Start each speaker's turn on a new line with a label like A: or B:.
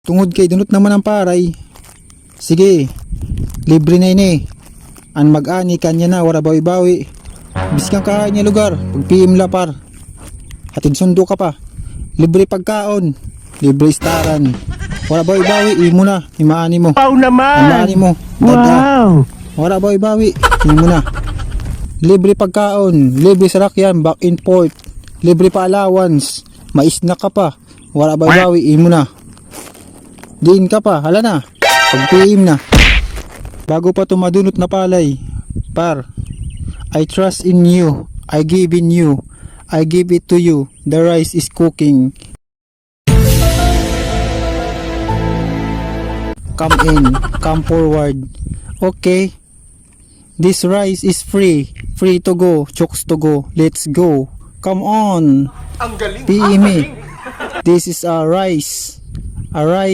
A: Tungod kay dunot naman ang paray. Sige, libre na ini. An mag-ani kanya na, wala bawi-bawi. Biskang ka niya lugar, pag PM la par. Hatid sundo ka pa. Libre pagkaon, libre istaran. Wala bawi-bawi, imo na, imaani mo.
B: Wow naman!
A: Imaani mo,
B: Wow!
A: wala bawi-bawi, imo na. Libre pagkaon, libre sarakyan, back and forth. Libre pa allowance, mais na ka pa. Wala bawi-bawi, imo na. Diin ka pa, hala na. Pag-PM na. Bago pa tumadunot na palay. Par, I trust in you. I give in you. I give it to you. The rice is cooking. Come in. Come forward. Okay. This rice is free. Free to go. Chokes to go. Let's go. Come on. PM me. This is a rice. A rice.